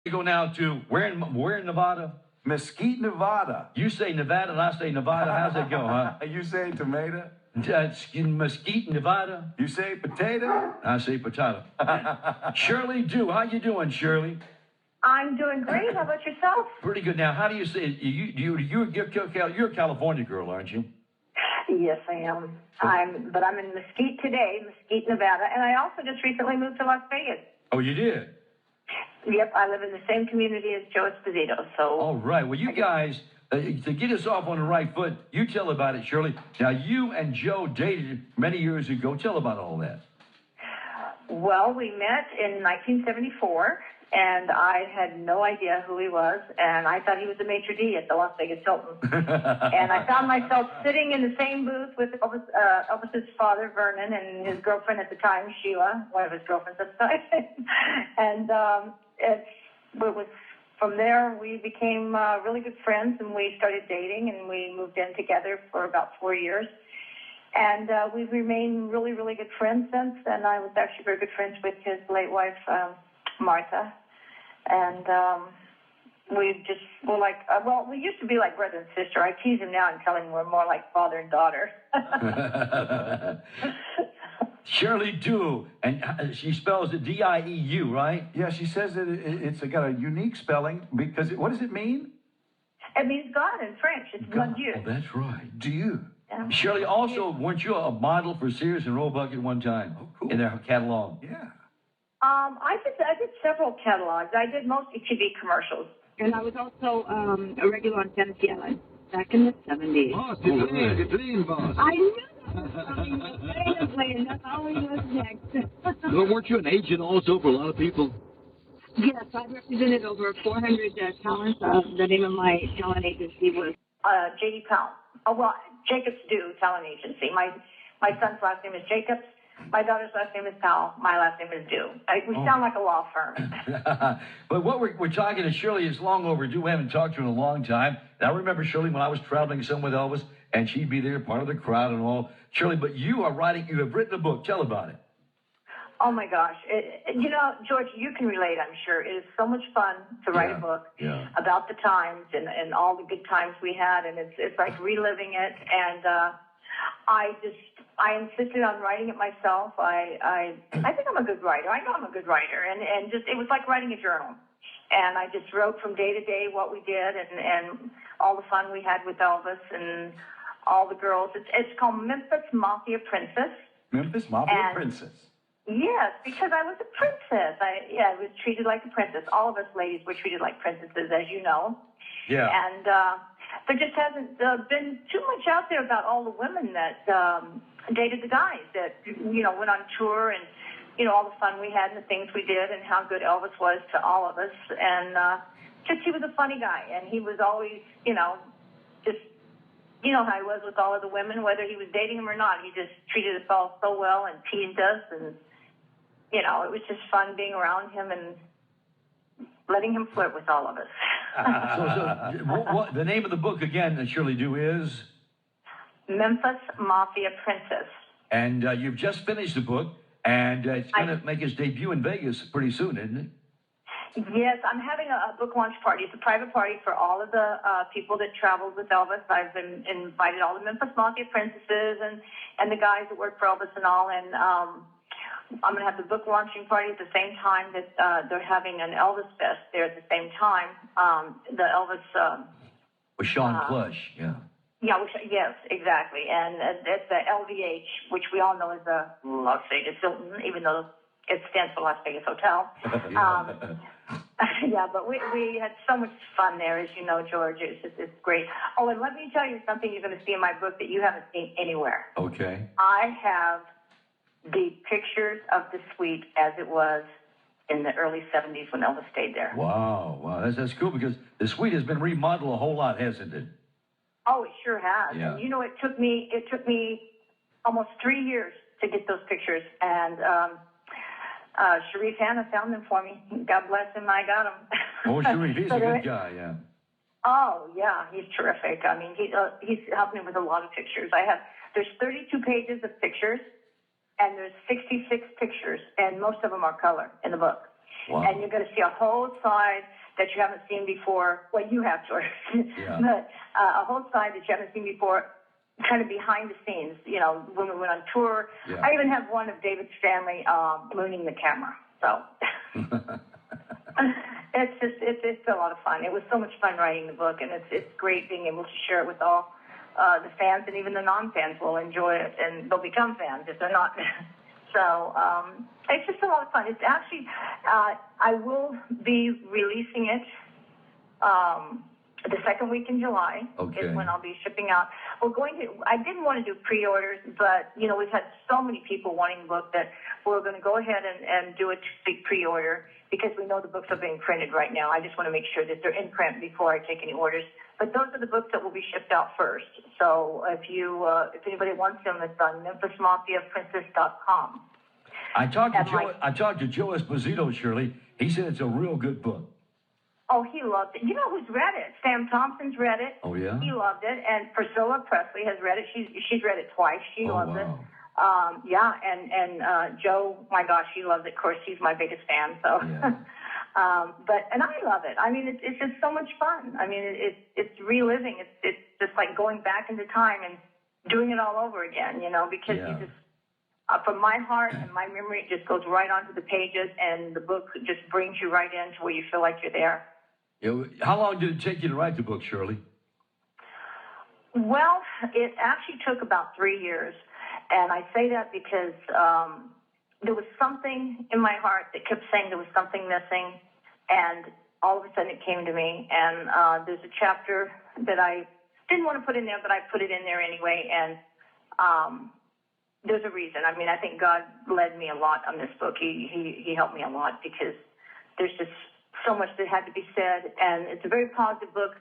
We go now to where in Nevada? Mesquite, Nevada. You say Nevada and I say Nevada. How's it go, huh? You say tomato? Mesquite, Nevada. You say potato? I say potato. Shirley Dieu'S, how you doing, Shirley? I'm doing great. How about yourself? Pretty good. Now, how do you say you're a California girl, aren't you? Yes, I am. But I'm in Mesquite today, Mesquite, Nevada, and I also just recently moved to Las Vegas. Oh, you did? Yep, I live in the same community as Joe Esposito. So. All right. Well, you guys, to get us off on the right foot, you tell about it, Shirley. Now, you and Joe dated many years ago. Tell about all that. Well, we met in 1974. And I had no idea who he was, and I thought he was a maitre d' at the Las Vegas Hilton. And I found myself sitting in the same booth with Elvis's father, Vernon, and his girlfriend at the time, Sheila, one of his girlfriends at the time. And it was from there we became really good friends, and we started dating, and we moved in together for about 4 years. And we've remained really, really good friends since. And I was actually very good friends with his late wife, Martha. And we used to be like brother and sister. I tease him now and tell him we're more like father and daughter. Shirley Dieu'S, and she spells it D-I-E-U, right? Yeah, she says that it's got a unique spelling because what does it mean? It means God in French. It's God. Oh, that's right. Dieu. Yeah. Shirley, also, weren't you a model for Sears and Roebuck at one time? Oh, cool. In their catalog? Yeah. I did several catalogs. I did mostly TV commercials. And I was also a regular on Fantasy Island back in the 70s. Boss, you're clean, boss. I knew that was coming. That's always what's next. Well, weren't you an agent also for a lot of people? Yes, I represented over 400 talents. The name of my talent agency was J.D. Powell. Oh, well, Jacobs Do Talent Agency. My son's last name is Jacobs. My daughter's last name is Powell. My last name is Dieu'S. We sound like a law firm. But what we're talking to Shirley is long overdue. We haven't talked to her in a long time. And I remember, Shirley, when I was traveling some with Elvis, and she'd be there, part of the crowd and all. Shirley, but you have written a book. Tell about it. Oh, my gosh. George, you can relate, I'm sure. It is so much fun to write a book about the times and all the good times we had. And it's like reliving it. And I insisted on writing it myself. I think I'm a good writer. I know I'm a good writer. And just, it was like writing a journal. And I just wrote from day to day what we did and all the fun we had with Elvis and all the girls. It's called Memphis Mafia Princess. Memphis Mafia Princess. Yes, because I was a princess. I was treated like a princess. All of us ladies were treated like princesses, as you know. Yeah. And there just hasn't been too much out there about all the women that dated the guys that, went on tour and, all the fun we had and the things we did and how good Elvis was to all of us. And just he was a funny guy. And he was always, just, how he was with all of the women, whether he was dating them or not. He just treated us all so well and teased us. And, it was just fun being around him and letting him flirt with all of us. So the name of the book again, Shirley Dieu'S, is Memphis Mafia Princess. And you've just finished the book, and it's going to make its debut in Vegas pretty soon, isn't it? Yes, I'm having a book launch party. It's a private party for all of the people that traveled with Elvis. I've been invited all the Memphis Mafia princesses and the guys that work for Elvis and all. And I'm going to have the book launching party at the same time that they're having an Elvis Fest there at the same time. The Elvis... with Sean Plush, yeah. Yeah, yes, exactly. And it's the LVH, which we all know is the Las Vegas Hilton, even though it stands for Las Vegas Hotel. Yeah, but we had so much fun there, as you know, George. It's great. Oh, and let me tell you something you're going to see in my book that you haven't seen anywhere. Okay. I have the pictures of the suite as it was in the early 70s when Elvis stayed there. Wow, that's cool because the suite has been remodeled a whole lot, hasn't it? Oh, it sure has. Yeah. And it took me almost 3 years to get those pictures, and Sharif Hanna found them for me. God bless him, I got them. Oh, Sharif, he's a good guy, yeah. Oh, yeah, he's terrific. I mean, he's helped me with a lot of pictures. There's 32 pages of pictures, and there's 66 pictures, and most of them are color in the book. Wow. And you're going to see a whole side that you haven't seen before. Well, you have, George. Yeah. But a whole side that you haven't seen before, kind of behind the scenes, you know, when we went on tour. Yeah. I even have one of David's family mooning the camera. So it's a lot of fun. It was so much fun writing the book, and it's great being able to share it with all the fans, and even the non-fans will enjoy it, and they'll become fans if they're not. So it's just a lot of fun. It's actually, I will be releasing it the second week in July. Okay. Is when I'll be shipping out. I didn't want to do pre-orders, but, you know, we've had so many people wanting the book that we're going to go ahead and do a pre-order because we know the books are being printed right now. I just want to make sure that they're in print before I take any orders. But those are the books that will be shipped out first. So if anybody wants them, it's on memphismafiaprincess.com. I talked to Joe Esposito, Shirley. He said it's a real good book. Oh, he loved it. You know who's read it? Sam Thompson's read it. Oh, yeah? He loved it. And Priscilla Presley has read it. She's read it twice. She loves it. Yeah, and Joe, my gosh, she loves it. Of course, she's my biggest fan. So, Yeah. and I love it. I mean, it's just so much fun. I mean, it's reliving. It's just like going back into time and doing it all over again. You know, because you just from my heart and my memory, it just goes right onto the pages, and the book just brings you right into where you feel like you're there. Yeah. How long did it take you to write the book, Shirley? Well, it actually took about 3 years. And I say that because there was something in my heart that kept saying there was something missing. And all of a sudden it came to me. And there's a chapter that I didn't want to put in there, but I put it in there anyway. And there's a reason. I mean, I think God led me a lot on this book. He helped me a lot because there's just so much that had to be said. And it's a very positive book,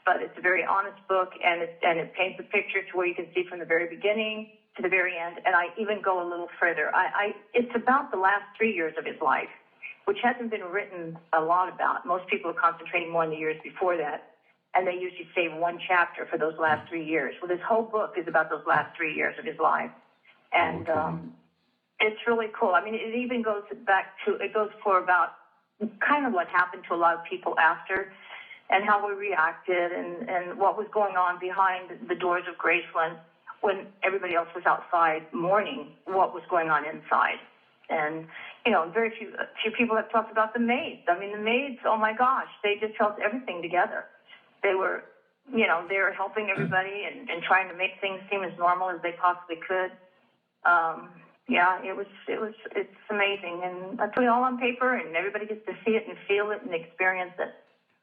but it's a very honest book. And it paints a picture to where you can see from the very beginning to the very end, and I even go a little further. It's about the last 3 years of his life, which hasn't been written a lot about. Most people are concentrating more on the years before that, and they usually save one chapter for those last 3 years. Well, this whole book is about those last 3 years of his life, and it's really cool. I mean, it even goes for about kind of what happened to a lot of people after, and how we reacted, and what was going on behind the doors of Graceland when everybody else was outside mourning what was going on inside. And, you know, very few people have talked about the maids. I mean, the maids, oh my gosh, they just held everything together. They were, you know, they were helping everybody and trying to make things seem as normal as they possibly could. It's amazing. And I put it all on paper, and everybody gets to see it and feel it and experience it.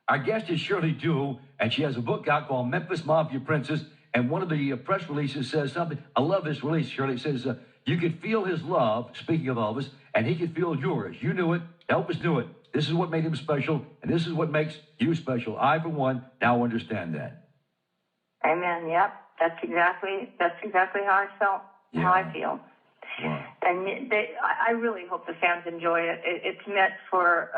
Our guest is Shirley Dieu'S, and she has a book out called Memphis Mafia Princess. And one of the press releases says something. I love this release, Shirley. It says, you could feel his love, speaking of Elvis, and he could feel yours. You knew it. Elvis knew it. This is what made him special, and this is what makes you special. I, for one, now understand that. Amen. Yep. That's exactly how I felt, how I feel. Wow. And I really hope the fans enjoy it. It's meant for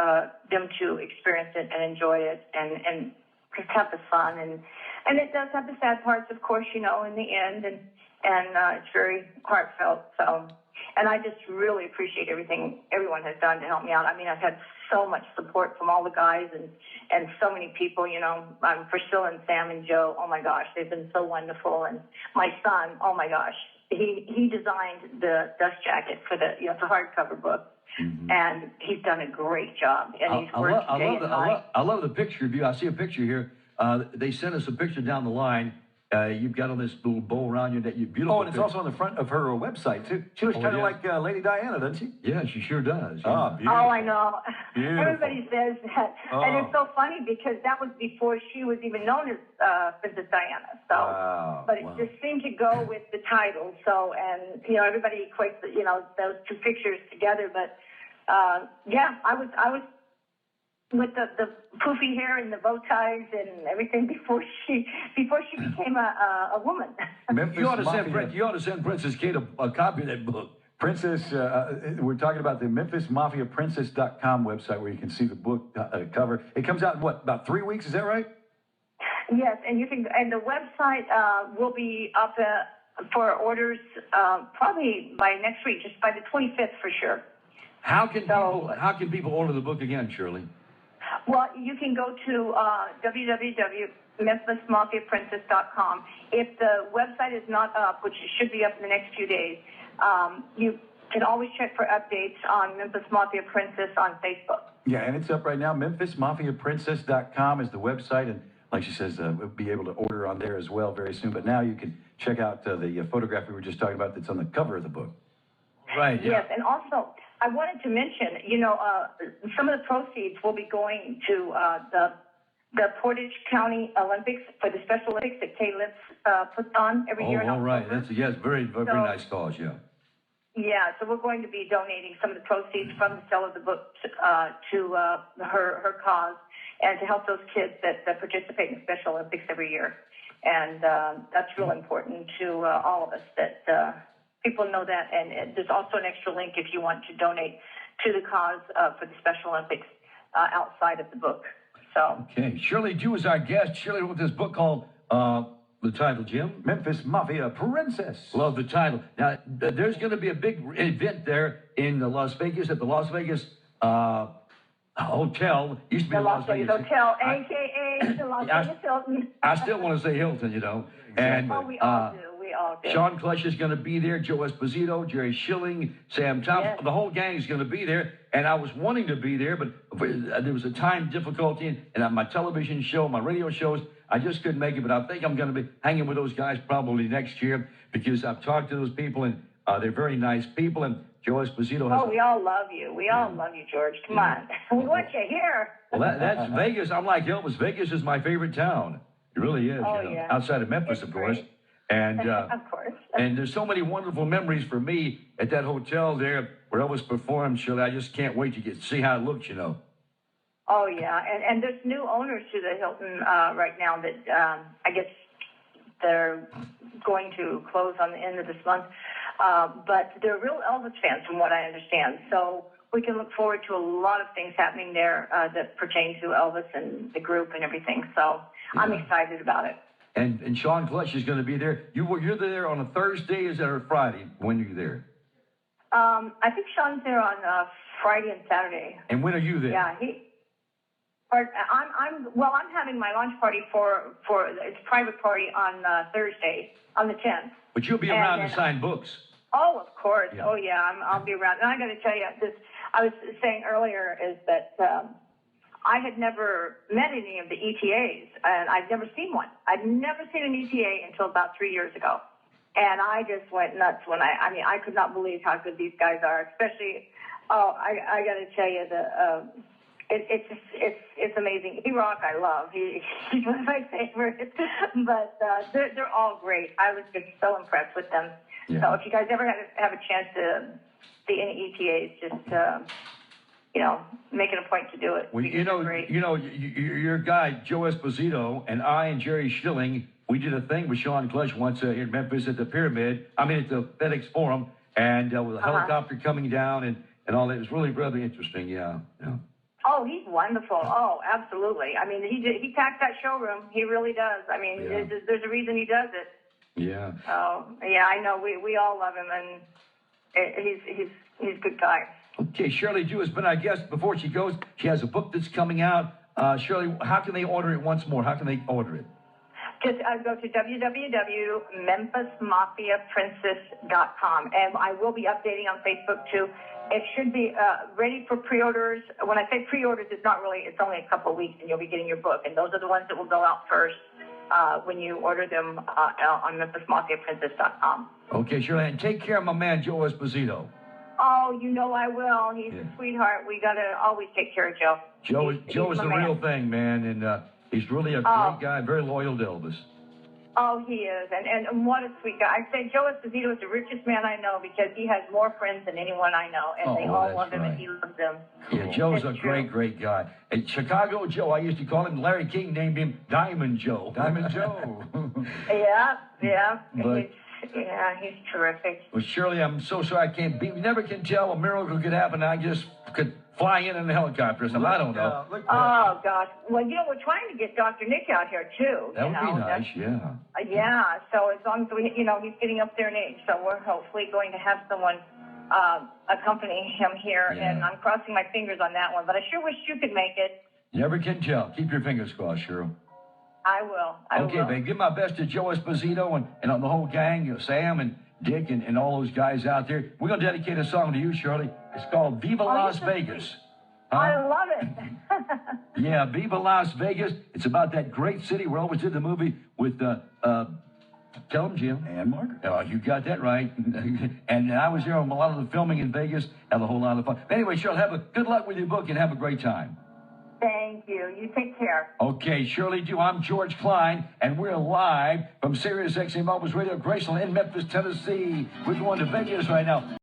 them to experience it and enjoy it and just have the fun. And it does have the sad parts, of course, you know, in the end, and it's very heartfelt. So, and I just really appreciate everything everyone has done to help me out. I mean, I've had so much support from all the guys and so many people, you know, Priscilla and Sam and Joe. Oh my gosh, they've been so wonderful. And my son, oh my gosh, he designed the dust jacket for the it's a hardcover book. Mm-hmm. And he's done a great job. And he's worked day and night. I love the picture of you. I see a picture here. They sent us a picture down the line. You've got on this little bow around your neck. You're beautiful. Oh, and it's also on the front of her website, too. She looks kind of like Lady Diana, doesn't she? Yeah, she sure does. Oh, beautiful. Oh, I know. Beautiful. Everybody says that. Oh. And it's so funny because that was before she was even known as Princess Diana. So, but it just seemed to go with the title. So, and, you know, everybody equates, you know, those two pictures together. But, I was with the poofy hair and the bow ties and everything before she became a woman. You ought to send Princess Kate a copy of that book. Princess, we're talking about the memphismafiaprincess.com website where you can see the book cover. It comes out in about 3 weeks? Is that right? Yes, and the website will be up for orders probably by next week, just by the 25th for sure. How can people order the book again, Shirley? Well, you can go to www.memphismafiaprincess.com. If the website is not up, which it should be up in the next few days, you can always check for updates on Memphis Mafia Princess on Facebook. Yeah, and it's up right now. MemphisMafiaPrincess.com is the website, and like she says, we'll be able to order on there as well very soon. But now you can check out the photograph we were just talking about that's on the cover of the book. Right. Yeah. Yes, and also I wanted to mention, some of the proceeds will be going to the Portage County Olympics for the Special Olympics that Kay Lips puts on every year in October. Right. That's very nice cause. Yeah. Yeah, so we're going to be donating some of the proceeds from the sale of the book to her cause and to help those kids that participate in the Special Olympics every year. And that's real important to all of us that people know that. And there's also an extra link if you want to donate to the cause for the Special Olympics outside of the book. So. Okay, Shirley Dieu'S is our guest. Shirley wrote this book called. The title, Jim? Memphis Mafia Princess. Love the title. Now, there's going to be a big event there in Las Vegas at the Las Vegas Hotel. Used to be the Las Vegas Hotel, a.k.a. the Las Vegas Hilton. I still want to say Hilton, And, we all do. We all do. Sean Clutch is going to be there, Joe Esposito, Jerry Schilling, Sam Thompson. Yes. The whole gang is going to be there. And I was wanting to be there, but there was a time difficulty. And on my television show, my radio shows, I just couldn't make it, but I think I'm going to be hanging with those guys probably next year because I've talked to those people, and they're very nice people, and Joe Esposito has... we all love you. We all love you, George. Come on. We want you here. Well, that's Vegas. I'm like Elvis. Vegas is my favorite town. It really is, yeah. Outside of Memphis, of course. And, of course. And there's so many wonderful memories for me at that hotel there where Elvis performed, Shirley. I just can't wait to see how it looks, Oh, yeah, and there's new owners to the Hilton right now that I guess they're going to close on the end of this month. But they're real Elvis fans from what I understand. So we can look forward to a lot of things happening there that pertain to Elvis and the group and everything. So I'm excited about it. And Sean Clutch is going to be there. You're there on a Thursday, is that or Friday? When are you there? I think Sean's there on Friday and Saturday. And when are you there? Yeah, I'm having my launch party for it's a private party on Thursday, on the 10th. But you'll be around to sign books. Oh, of course. Yeah. Oh, yeah, I'll be around. And I got to tell you, I was saying earlier is that I had never met any of the ETAs, and I'd never seen one. I'd never seen an ETA until about 3 years ago. And I just went nuts when I could not believe how good these guys are, especially, I got to tell you, it's amazing. E-Rock I love. He's one of my favorites. But they're all great. I was just so impressed with them. Yeah. So if you guys ever have a chance to see any ETAs, just make it a point to do it. Well, your guy Joe Esposito and I and Jerry Schilling, we did a thing with Sean Clutch once here in Memphis at the Pyramid. at the FedEx Forum, and with a helicopter coming down and all that. It was really rather interesting. Yeah. Oh, he's wonderful. Oh, absolutely. I mean, he packs that showroom. He really does. I mean, there's a reason he does it. Yeah. Oh, yeah, I know. We all love him, and he's a good guy. Okay, Shirley Dieu'S has been our guest. Before she goes, she has a book that's coming out. Shirley, how can they order it once more? How can they order it? Just go to www.memphismafiaprincess.com, and I will be updating on Facebook too. It should be ready for pre-orders. When I say pre-orders, it's only a couple of weeks, and you'll be getting your book. And those are the ones that will go out first when you order them on memphismafiaprincess.com. Okay, Shirley, and take care of my man, Joe Esposito. Oh, I will. He's a sweetheart. We got to always take care of Joe. Joe is the real thing, man, and he's really a great guy, very loyal to Elvis. Oh, he is, and what a sweet guy. I'd say Joe Esposito is the richest man I know because he has more friends than anyone I know, and they all love him, and he loves them. Yeah, Joe's a great guy. And Chicago Joe, I used to call him, Larry King named him Diamond Joe. Diamond Joe. Yeah. But, he's terrific. Well, Shirley, I'm so sorry I can't be. We never can tell a miracle could happen. I just could fly in a helicopter or something. I don't know. Oh, gosh. Well, we're trying to get Dr. Nick out here, too. That would be nice, yeah. So as long as he's getting up there in age, so we're hopefully going to have someone accompany him here, Yeah. and I'm crossing my fingers on that one. But I sure wish you could make it. Never can tell. Keep your fingers crossed, Cheryl. I will. I Okay, will. babe. Give my best to Joe Esposito and on the whole gang, Sam and Dick and all those guys out there. We're going to dedicate a song to you, Shirley. It's called Viva Las so Vegas. sweet. Huh? I love it. Yeah, Viva Las Vegas. It's about that great city where Elvis did the movie with, tell them, Jim. And Margaret. Oh, you got that right. And I was there on a lot of the filming in Vegas. Had a whole lot of fun. Anyway, Shirley, good luck with your book and have a great time. Thank you. You take care. Okay, Shirley, I'm George Klein, and we're live from Sirius XM Elvis Radio, Graceland in Memphis, Tennessee. We're going to Vegas right now.